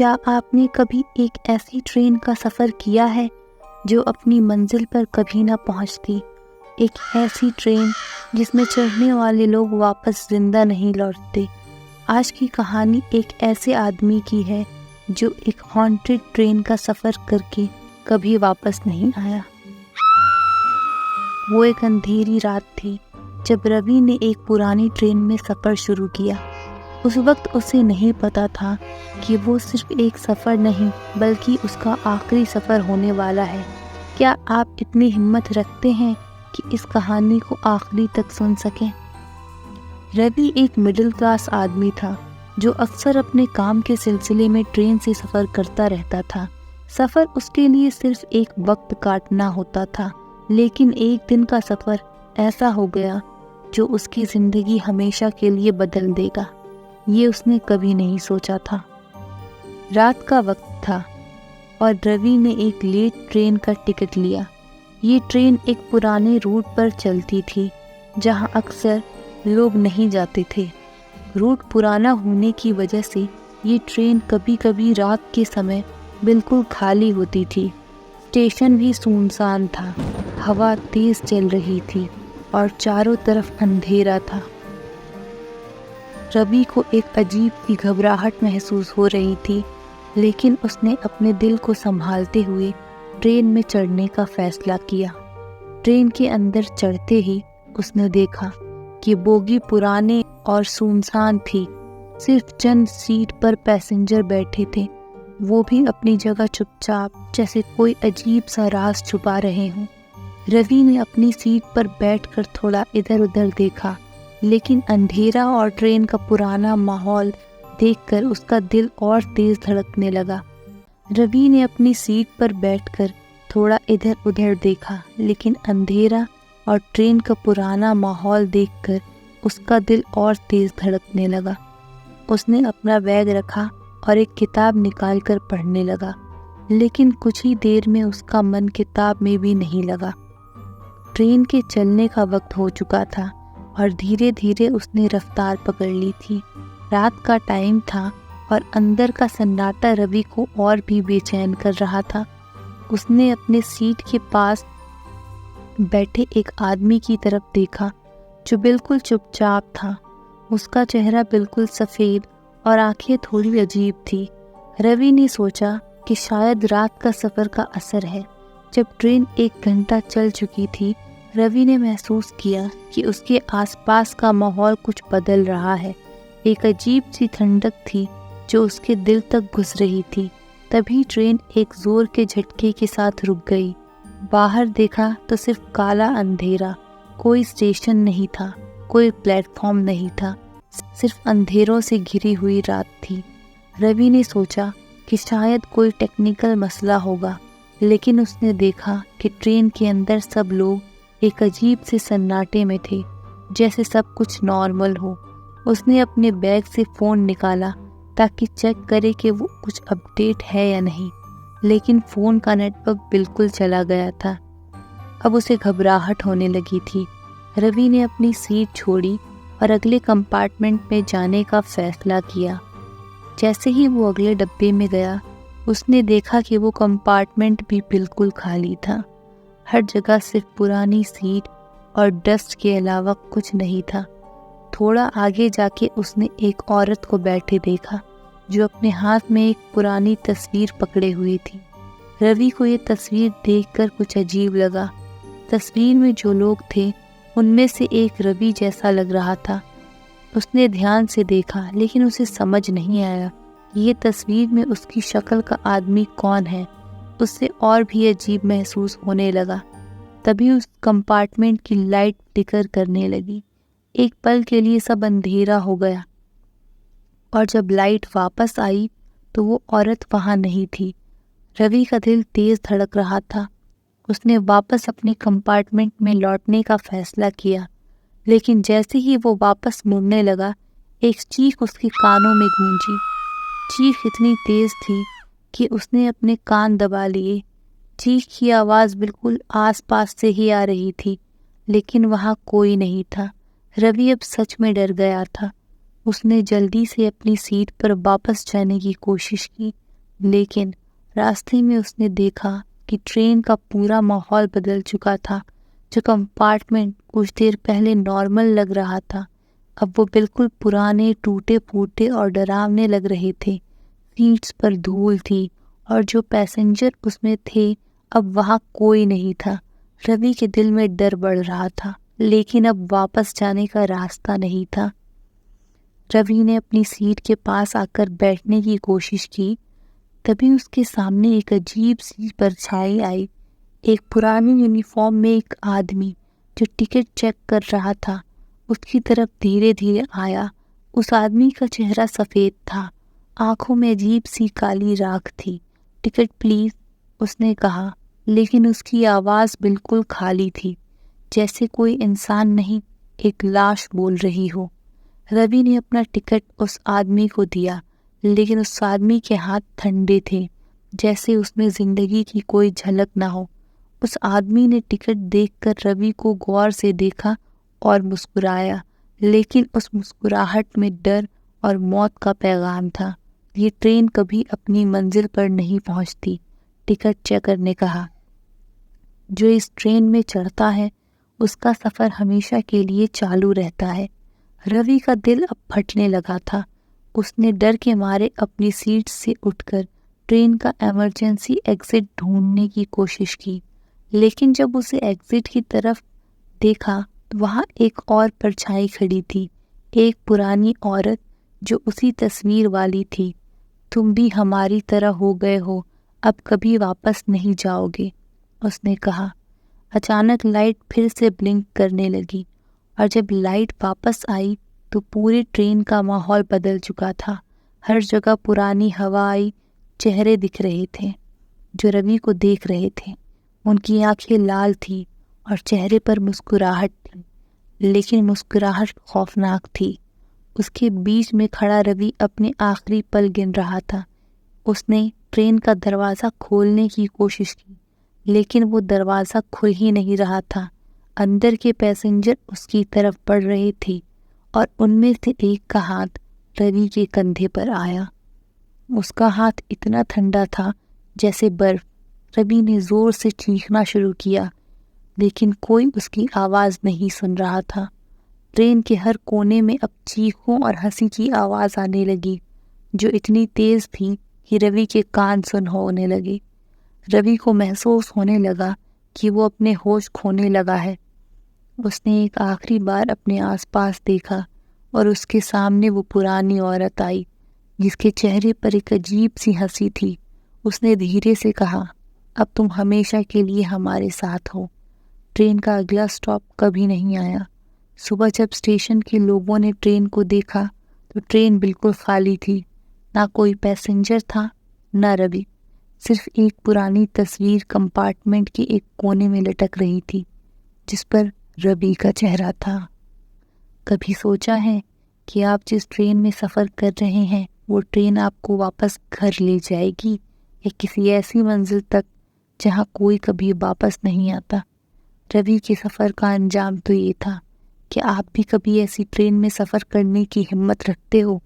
क्या आपने कभी एक ऐसी ट्रेन का सफ़र किया है जो अपनी मंजिल पर कभी ना पहुंचती? एक ऐसी ट्रेन जिसमें चढ़ने वाले लोग वापस जिंदा नहीं लौटते। आज की कहानी एक ऐसे आदमी की है जो एक हॉन्टेड ट्रेन का सफ़र करके कभी वापस नहीं आया। वो एक अंधेरी रात थी जब रवि ने एक पुरानी ट्रेन में सफ़र शुरू किया। उस वक्त उसे नहीं पता था कि वो सिर्फ एक सफ़र नहीं बल्कि उसका आखिरी सफ़र होने वाला है। क्या आप इतनी हिम्मत रखते हैं कि इस कहानी को आखिरी तक सुन सकें? रवि एक मिडिल क्लास आदमी था जो अक्सर अपने काम के सिलसिले में ट्रेन से सफ़र करता रहता था। सफ़र उसके लिए सिर्फ एक वक्त काटना होता था, लेकिन एक दिन का सफ़र ऐसा हो गया जो उसकी ज़िंदगी हमेशा के लिए बदल देगा। ये उसने कभी नहीं सोचा था। रात का वक्त था और रवि ने एक लेट ट्रेन का टिकट लिया। ये ट्रेन एक पुराने रूट पर चलती थी जहां अक्सर लोग नहीं जाते थे। रूट पुराना होने की वजह से ये ट्रेन कभी कभी रात के समय बिल्कुल खाली होती थी। स्टेशन भी सुनसान था, हवा तेज चल रही थी और चारों तरफ अंधेरा था। रवि को एक अजीब सी घबराहट महसूस हो रही थी, लेकिन उसने अपने दिल को संभालते हुए ट्रेन में चढ़ने का फैसला किया। ट्रेन के अंदर चढ़ते ही उसने देखा कि बोगी पुराने और सुनसान थी। सिर्फ चंद सीट पर पैसेंजर बैठे थे, वो भी अपनी जगह चुपचाप, जैसे कोई अजीब सा राज छुपा रहे हों। रवि ने अपनी सीट पर बैठकर थोड़ा इधर उधर देखा, लेकिन अंधेरा और ट्रेन का पुराना माहौल देखकर उसका दिल और तेज धड़कने लगा। रवि ने अपनी सीट पर बैठकर थोड़ा इधर उधर देखा, लेकिन अंधेरा और ट्रेन का पुराना माहौल देखकर उसका दिल और तेज धड़कने लगा। उसने अपना बैग रखा और एक किताब निकालकर पढ़ने लगा, लेकिन कुछ ही देर में उसका मन किताब में भी नहीं लगा। ट्रेन के चलने का वक्त हो चुका था और धीरे धीरे उसने रफ्तार पकड़ ली थी। रात का टाइम था और अंदर का सन्नाटा रवि को और भी बेचैन कर रहा था। उसने अपने सीट के पास बैठे एक आदमी की तरफ देखा जो बिल्कुल चुपचाप था। उसका चेहरा बिल्कुल सफ़ेद और आंखें थोड़ी अजीब थी। रवि ने सोचा कि शायद रात का सफ़र का असर है। जब ट्रेन 1 घंटा चल चुकी थी, रवि ने महसूस किया कि उसके आसपास का माहौल कुछ बदल रहा है। एक अजीब सी ठंडक थी जो उसके दिल तक घुस रही थी। तभी ट्रेन एक जोर के झटके के साथ रुक गई। बाहर देखा तो सिर्फ काला अंधेरा। कोई स्टेशन नहीं था, कोई प्लेटफॉर्म नहीं था, सिर्फ अंधेरों से घिरी हुई रात थी। रवि ने सोचा कि शायद कोई टेक्निकल मसला होगा, लेकिन उसने देखा कि ट्रेन के अंदर सब लोग एक अजीब से सन्नाटे में थे, जैसे सब कुछ नॉर्मल हो। उसने अपने बैग से फ़ोन निकाला ताकि चेक करे कि वो कुछ अपडेट है या नहीं, लेकिन फ़ोन का नेटवर्क बिल्कुल चला गया था। अब उसे घबराहट होने लगी थी। रवि ने अपनी सीट छोड़ी और अगले कंपार्टमेंट में जाने का फैसला किया। जैसे ही वो अगले डब्बे में गया, उसने देखा कि वो कंपार्टमेंट भी बिल्कुल खाली था। हर जगह सिर्फ पुरानी सीट और डस्ट के अलावा कुछ नहीं था। थोड़ा आगे जाके उसने एक औरत को बैठे देखा जो अपने हाथ में एक पुरानी तस्वीर पकड़े हुई थी। रवि को ये तस्वीर देखकर कुछ अजीब लगा। तस्वीर में जो लोग थे उनमें से एक रवि जैसा लग रहा था। उसने ध्यान से देखा, लेकिन उसे समझ नहीं आया ये तस्वीर में उसकी शक्ल का आदमी कौन है। उससे और भी अजीब महसूस होने लगा। तभी उस कंपार्टमेंट की लाइट फ्लिकर करने लगी। एक पल के लिए सब अंधेरा हो गया और जब लाइट वापस आई तो वो औरत वहाँ नहीं थी। रवि का दिल तेज धड़क रहा था। उसने वापस अपने कंपार्टमेंट में लौटने का फैसला किया, लेकिन जैसे ही वो वापस मुड़ने लगा, एक चीख उसके कानों में गूंजी। चीख इतनी तेज थी कि उसने अपने कान दबा लिए। चीख की आवाज़ बिल्कुल आसपास से ही आ रही थी, लेकिन वहाँ कोई नहीं था। रवि अब सच में डर गया था। उसने जल्दी से अपनी सीट पर वापस जाने की कोशिश की, लेकिन रास्ते में उसने देखा कि ट्रेन का पूरा माहौल बदल चुका था। जो कंपार्टमेंट कुछ देर पहले नॉर्मल लग रहा था, अब वो बिल्कुल पुराने, टूटे फूटे और डरावने लग रहे थे। सीट्स पर धूल थी और जो पैसेंजर उसमें थे, अब वहाँ कोई नहीं था। रवि के दिल में डर बढ़ रहा था, लेकिन अब वापस जाने का रास्ता नहीं था। रवि ने अपनी सीट के पास आकर बैठने की कोशिश की। तभी उसके सामने एक अजीब सी परछाई आई। एक पुरानी यूनिफॉर्म में एक आदमी जो टिकट चेक कर रहा था उसकी तरफ धीरे धीरे आया। उस आदमी का चेहरा सफ़ेद था, आंखों में अजीब सी काली राख थी। टिकट प्लीज़, उसने कहा, लेकिन उसकी आवाज़ बिल्कुल खाली थी, जैसे कोई इंसान नहीं, एक लाश बोल रही हो। रवि ने अपना टिकट उस आदमी को दिया, लेकिन उस आदमी के हाथ ठंडे थे, जैसे उसमें जिंदगी की कोई झलक ना हो। उस आदमी ने टिकट देखकर रवि को गौर से देखा और मुस्कुराया, लेकिन उस मुस्कुराहट में डर और मौत का पैगाम था। ये ट्रेन कभी अपनी मंजिल पर नहीं पहुंचती, टिकट चेकर ने कहा। जो इस ट्रेन में चढ़ता है उसका सफ़र हमेशा के लिए चालू रहता है। रवि का दिल अब फटने लगा था। उसने डर के मारे अपनी सीट से उठकर ट्रेन का इमरजेंसी एग्जिट ढूंढने की कोशिश की, लेकिन जब उसे एग्जिट की तरफ देखा तो वहाँ एक और परछाई खड़ी थी, एक पुरानी औरत जो उसी तस्वीर वाली थी। तुम भी हमारी तरह हो गए हो, अब कभी वापस नहीं जाओगे, उसने कहा। अचानक लाइट फिर से ब्लिंक करने लगी और जब लाइट वापस आई तो पूरी ट्रेन का माहौल बदल चुका था। हर जगह पुरानी हवाई चेहरे दिख रहे थे जो रवि को देख रहे थे। उनकी आंखें लाल थी और चेहरे पर मुस्कुराहट थी, लेकिन मुस्कुराहट खौफनाक थी। उसके बीच में खड़ा रवि अपने आखिरी पल गिन रहा था। उसने ट्रेन का दरवाज़ा खोलने की कोशिश की, लेकिन वो दरवाज़ा खुल ही नहीं रहा था। अंदर के पैसेंजर उसकी तरफ बढ़ रहे थे और उनमें से एक का हाथ रवि के कंधे पर आया। उसका हाथ इतना ठंडा था जैसे बर्फ। रवि ने ज़ोर से चीखना शुरू किया, लेकिन कोई उसकी आवाज़ नहीं सुन रहा था। ट्रेन के हर कोने में अब चीखों और हंसी की आवाज़ आने लगी, जो इतनी तेज़ थी कि रवि के कान सुन होने लगे। रवि को महसूस होने लगा कि वो अपने होश खोने लगा है। उसने एक आखिरी बार अपने आसपास देखा और उसके सामने वो पुरानी औरत आई, जिसके चेहरे पर एक अजीब सी हंसी थी। उसने धीरे से कहा, अब तुम हमेशा के लिए हमारे साथ हो। ट्रेन का अगला स्टॉप कभी नहीं आया। सुबह जब स्टेशन के लोगों ने ट्रेन को देखा तो ट्रेन बिल्कुल खाली थी। ना कोई पैसेंजर था, ना रवि। सिर्फ एक पुरानी तस्वीर कंपार्टमेंट के एक कोने में लटक रही थी, जिस पर रवि का चेहरा था। कभी सोचा है कि आप जिस ट्रेन में सफ़र कर रहे हैं वो ट्रेन आपको वापस घर ले जाएगी या किसी ऐसी मंजिल तक जहाँ कोई कभी वापस नहीं आता? रवि के सफ़र का अंजाम तो ये था। क्या आप भी कभी ऐसी ट्रेन में सफ़र करने की हिम्मत रखते हो?